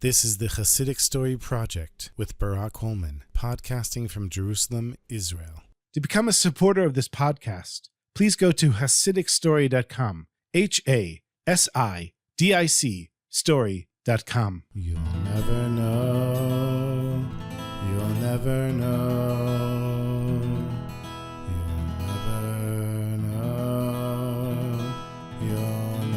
This is the Chassidic Story Project with Barak Hullman, podcasting from Jerusalem, Israel. To become a supporter of this podcast, please go to HasidicStory.com, HASIDIC story.com. You'll never know, you'll never know, you'll never know, you'll never know.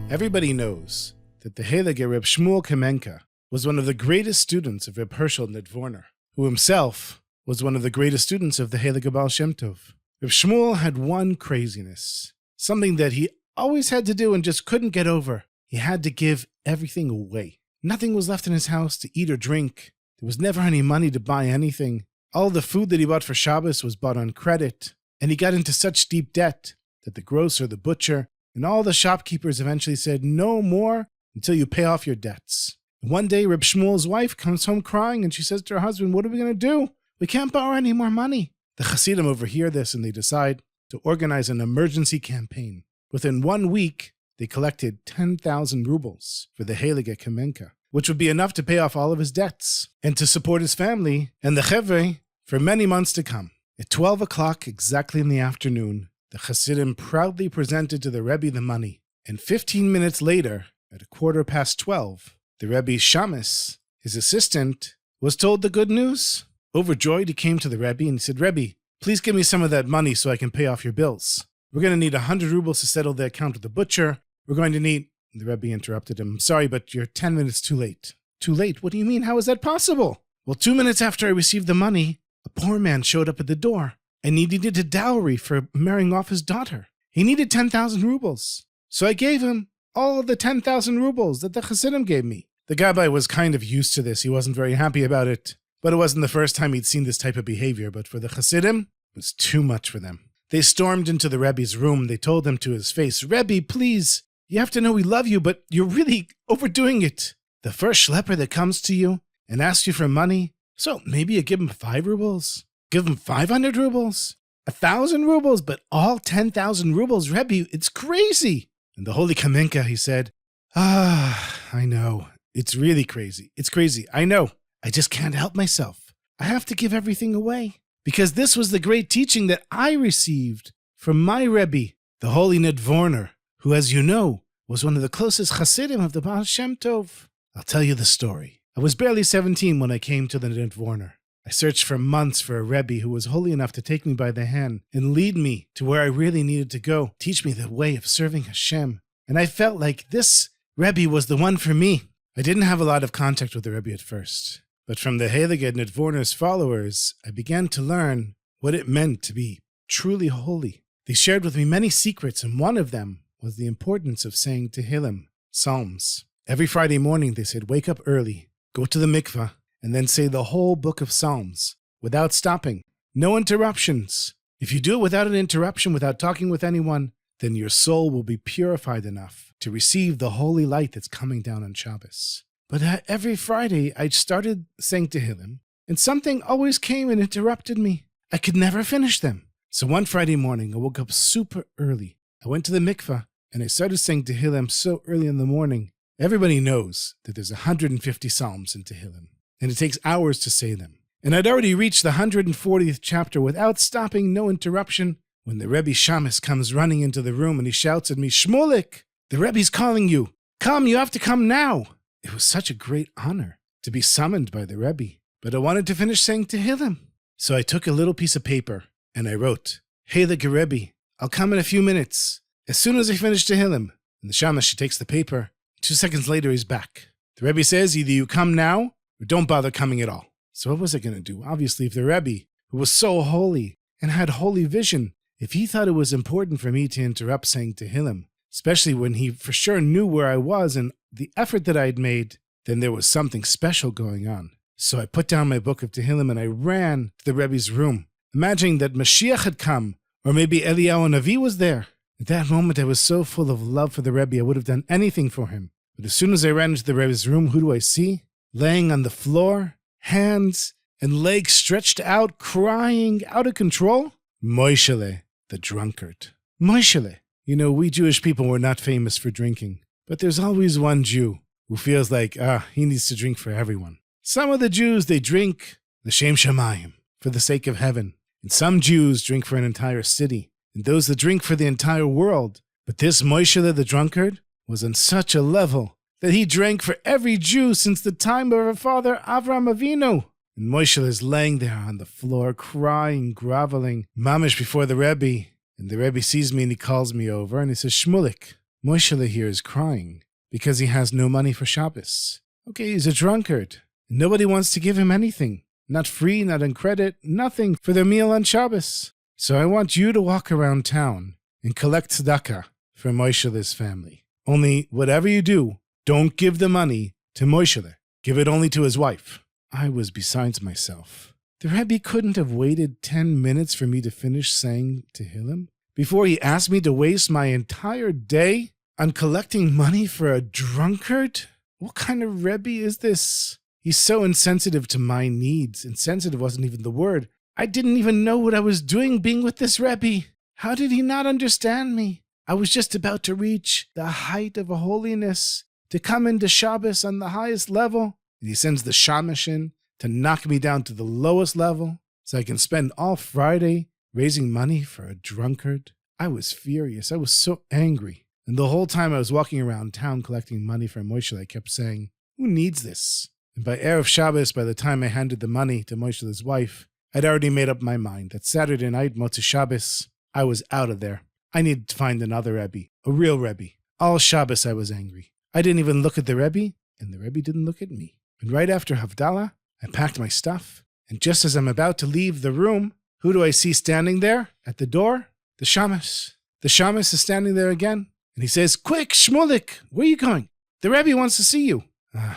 Everybody knows that the Heilige Reb Shmuel Kamenka was one of the greatest students of Reb Hershel Nedvorner, who himself was one of the greatest students of the Heilige Baal Shem Tov. Reb Shmuel had one craziness, something that he always had to do and just couldn't get over. He had to give everything away. Nothing was left in his house to eat or drink. There was never any money to buy anything. All the food that he bought for Shabbos was bought on credit, and he got into such deep debt that the grocer, the butcher, and all the shopkeepers eventually said, "No more until you pay off your debts." And one day, Reb Shmuel's wife comes home crying, and she says to her husband, "What are we going to do? We can't borrow any more money." The Chassidim overhear this, and they decide to organize an emergency campaign. Within 1 week, they collected 10,000 rubles for the Heilige Kamenka, which would be enough to pay off all of his debts and to support his family and the Chevre for many months to come. At 12 o'clock exactly in the afternoon, the Chassidim proudly presented to the Rebbe the money. And 15 minutes later, at 12:15, the Rebbe's shamus, his assistant, was told the good news. Overjoyed, he came to the Rebbe and he said, "Rebbe, please give me some of that money so I can pay off your bills. We're going to need 100 rubles to settle the account with the butcher. We're going to need..." The Rebbe interrupted him. "Sorry, but you're 10 minutes too late." "Too late? What do you mean? How is that possible?" "Well, 2 minutes after I received the money, a poor man showed up at the door, and he needed a dowry for marrying off his daughter. He needed 10,000 rubles. So I gave him all of the 10,000 rubles that the Chassidim gave me." The Gabbai was kind of used to this. He wasn't very happy about it. But it wasn't the first time he'd seen this type of behavior. But for the Chassidim, it was too much for them. They stormed into the Rebbe's room. They told him to his face, "Rebbe, please, you have to know we love you, but you're really overdoing it. The first schlepper that comes to you and asks you for money, so maybe you give him 5 rubles, give him 500 rubles, 1,000 rubles, but all 10,000 rubles, Rebbe, it's crazy." And the Holy Kamenka, he said, "I know. It's really crazy. It's crazy. I know. I just can't help myself. I have to give everything away. Because this was the great teaching that I received from my Rebbe, the Holy Nedvorner, who, as you know, was one of the closest Chassidim of the Baal Shem Tov." I'll tell you the story. I was barely 17 when I came to the Nedvorner. I searched for months for a Rebbe who was holy enough to take me by the hand and lead me to where I really needed to go, teach me the way of serving Hashem. And I felt like this Rebbe was the one for me. I didn't have a lot of contact with the Rebbe at first. But from the Heilige Nedvorner's followers, I began to learn what it meant to be truly holy. They shared with me many secrets, and one of them was the importance of saying Tehillim, Psalms. Every Friday morning, they said, wake up early, go to the mikveh, and then say the whole book of Psalms without stopping. No interruptions. If you do it without an interruption, without talking with anyone, then your soul will be purified enough to receive the holy light that's coming down on Shabbos. But every Friday, I started saying Tehillim, and something always came and interrupted me. I could never finish them. So one Friday morning, I woke up super early. I went to the mikveh, and I started saying Tehillim so early in the morning. Everybody knows that there's 150 Psalms in Tehillim, and it takes hours to say them. And I'd already reached the 140th chapter without stopping, no interruption, when the Rebbe Shamus comes running into the room, and he shouts at me, "Shmulik, the Rebbe's calling you. Come, you have to come now." It was such a great honor to be summoned by the Rebbe, but I wanted to finish saying Tehillim. So I took a little piece of paper and I wrote, "Heilige Rebbe, I'll come in a few minutes, as soon as I finish Tehillim." And the Shamash, she takes the paper. 2 seconds later, he's back. The Rebbe says, "Either you come now or don't bother coming at all." So what was I going to do? Obviously, if the Rebbe, who was so holy and had holy vision, if he thought it was important for me to interrupt saying Tehillim, especially when he for sure knew where I was and the effort that I'd made, then there was something special going on. So I put down my book of Tehillim and I ran to the Rebbe's room, imagining that Mashiach had come, or maybe Eliyahu Navi was there. At that moment, I was so full of love for the Rebbe, I would have done anything for him. But as soon as I ran into the Rebbe's room, who do I see? Laying on the floor, hands and legs stretched out, crying, out of control? Moishele, the drunkard. Moishele. You know, we Jewish people were not famous for drinking. But there's always one Jew who feels like, he needs to drink for everyone. Some of the Jews, they drink l'shem shamayim, for the sake of heaven. And some Jews drink for an entire city, and those that drink for the entire world. But this Moshe the drunkard was on such a level that he drank for every Jew since the time of our father Avram Avinu. And Moshe is laying there on the floor, crying, groveling, mamish before the Rebbe. And the Rebbe sees me and he calls me over and he says, Shmulik, Moshe here is crying because he has no money for Shabbos. Okay, he's a drunkard. And nobody wants to give him anything. Not free, not on credit, nothing for their meal on Shabbos. So I want you to walk around town and collect tzedakah for Moshe's family. Only whatever you do, don't give the money to Moshe. Give it only to his wife. I was besides myself. The Rebbe couldn't have waited 10 minutes for me to finish saying Tehillim before he asked me to waste my entire day on collecting money for a drunkard? What kind of Rebbe is this? He's so insensitive to my needs. Insensitive wasn't even the word. I didn't even know what I was doing being with this Rebbe. How did he not understand me? I was just about to reach the height of holiness, to come into Shabbos on the highest level. And he sends the shamash in to knock me down to the lowest level so I can spend all Friday raising money for a drunkard. I was furious. I was so angry. And the whole time I was walking around town collecting money for Moshe, I kept saying, who needs this? And by Erev Shabbos, by the time I handed the money to Moshe's wife, I'd already made up my mind that Saturday night, Motzei Shabbos, I was out of there. I needed to find another Rebbe, a real Rebbe. All Shabbos I was angry. I didn't even look at the Rebbe, and the Rebbe didn't look at me. And right after Havdalah, I packed my stuff, and just as I'm about to leave the room, who do I see standing there at the door? The Shamas. The Shamas is standing there again, and he says, quick, Shmulik, where are you going? The Rebbe wants to see you.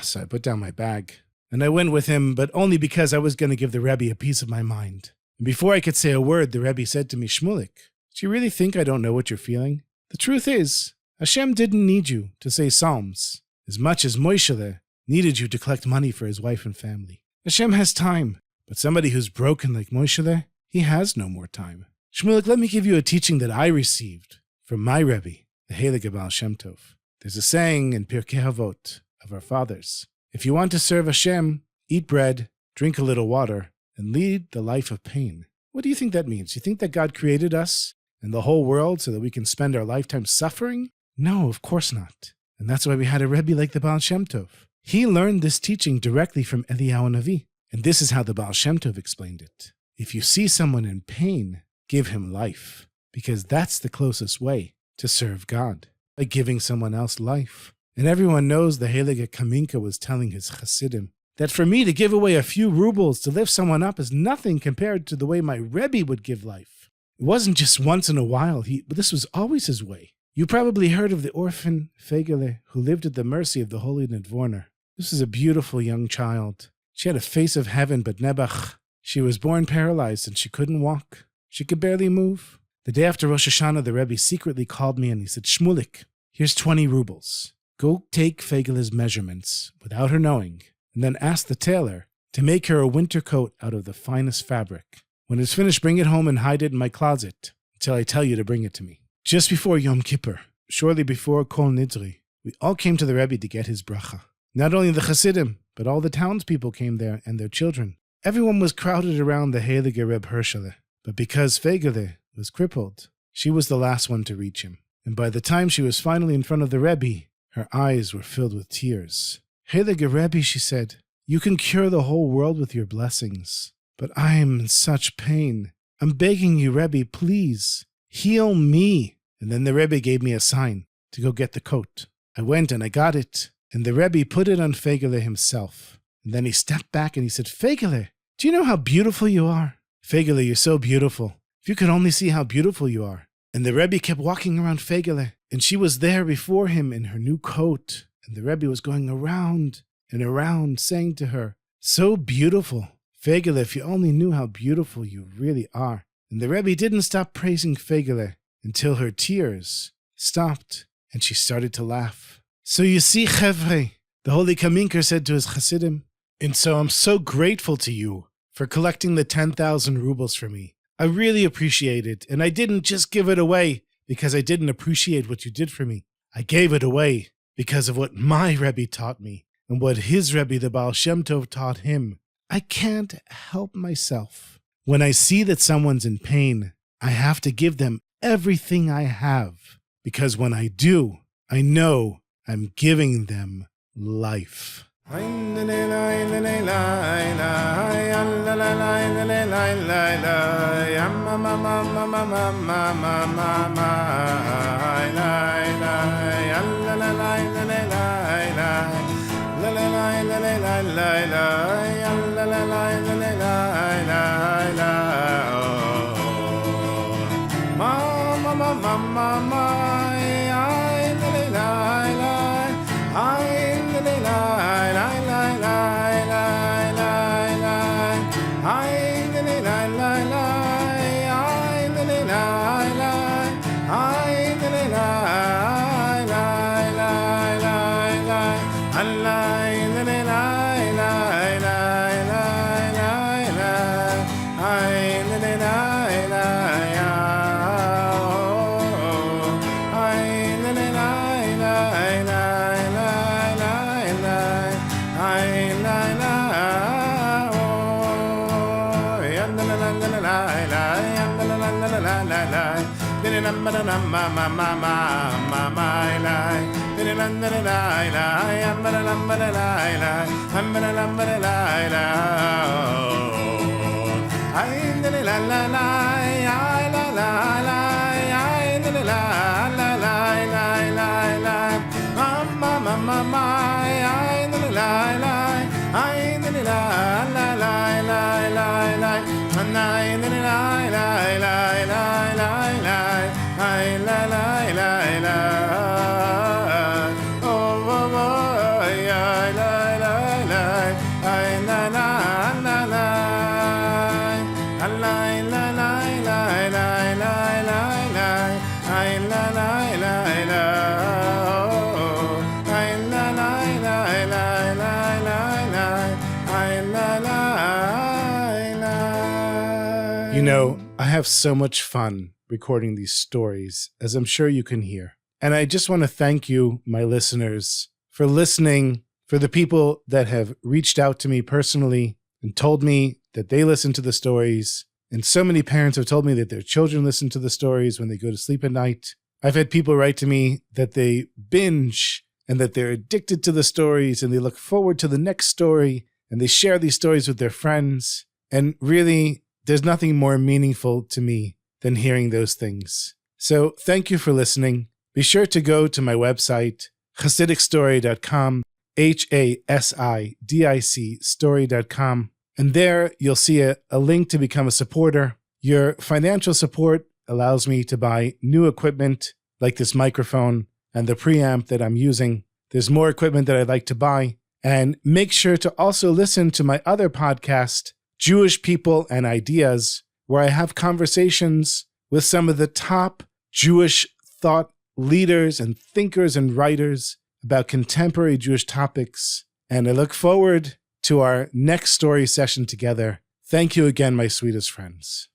So I put down my bag, and I went with him, but only because I was going to give the Rebbe a piece of my mind. And before I could say a word, the Rebbe said to me, Shmulik, do you really think I don't know what you're feeling? The truth is, Hashem didn't need you to say psalms as much as Moshe needed you to collect money for his wife and family. Hashem has time, but somebody who's broken like Moshe, he has no more time. Shmulik, let me give you a teaching that I received from my Rebbe, the Heilige Baal Shem Tov. There's a saying in Pirkei Avot of our fathers. If you want to serve Hashem, eat bread, drink a little water, and lead the life of pain. What do you think that means? You think that God created us and the whole world so that we can spend our lifetime suffering? No, of course not. And that's why we had a Rebbe like the Baal Shem Tov. He learned this teaching directly from Eliyahu Navi. And this is how the Baal Shem Tov explained it. If you see someone in pain, give him life, because that's the closest way to serve God, by giving someone else life. And everyone knows the Heilige Kamenka was telling his Chassidim that for me to give away a few rubles to lift someone up is nothing compared to the way my Rebbe would give life. It wasn't just once in a while, but this was always his way. You probably heard of the orphan Fegele who lived at the mercy of the holy Nedvorner. This is a beautiful young child. She had a face of heaven, but Nebuch. She was born paralyzed and she couldn't walk. She could barely move. The day after Rosh Hashanah, the Rebbe secretly called me and he said, Shmulik, here's 20 rubles. Go take Fegele's measurements without her knowing, and then ask the tailor to make her a winter coat out of the finest fabric. When it's finished, bring it home and hide it in my closet until I tell you to bring it to me. Just before Yom Kippur, shortly before Kol Nidri, we all came to the Rebbe to get his bracha. Not only the Chassidim, but all the townspeople came there and their children. Everyone was crowded around the Heilige Reb Hershele, but because Fegele was crippled, she was the last one to reach him. And by the time she was finally in front of the Rebbe, her eyes were filled with tears. Heilige Rebbe, she said, you can cure the whole world with your blessings, but I am in such pain. I'm begging you, Rebbe, please, heal me. And then the Rebbe gave me a sign to go get the coat. I went and I got it, and the Rebbe put it on Fegele himself. And then he stepped back and he said, Fegele, do you know how beautiful you are? Fegele, you're so beautiful. If you could only see how beautiful you are. And the Rebbe kept walking around Fegele, and she was there before him in her new coat. And the Rebbe was going around and around, saying to her, so beautiful. Fegele, if you only knew how beautiful you really are. And the Rebbe didn't stop praising Fegele until her tears stopped and she started to laugh. So you see, Chevre, the holy Kamenka said to his Chassidim, and so I'm so grateful to you for collecting the 10,000 rubles for me. I really appreciate it, and I didn't just give it away because I didn't appreciate what you did for me. I gave it away because of what my Rebbe taught me and what his Rebbe, the Baal Shem Tov, taught him, I can't help myself. When I see that someone's in pain, I have to give them everything I have, because when I do, I know I'm giving them life. You know, I have so much fun recording these stories, as I'm sure you can hear. And I just want to thank you, my listeners, for listening, for the people that have reached out to me personally and told me that they listen to the stories. And so many parents have told me that their children listen to the stories when they go to sleep at night. I've had people write to me that they binge and that they're addicted to the stories and they look forward to the next story and they share these stories with their friends. And really, there's nothing more meaningful to me than hearing those things. So thank you for listening. Be sure to go to my website, ChassidicStory.com, HASIDIC story.com. And there you'll see a link to become a supporter. Your financial support allows me to buy new equipment like this microphone and the preamp that I'm using. There's more equipment that I'd like to buy. And make sure to also listen to my other podcast, Jewish People and Ideas, where I have conversations with some of the top Jewish thought leaders and thinkers and writers about contemporary Jewish topics. And I look forward to our next story session together. Thank you again, my sweetest friends.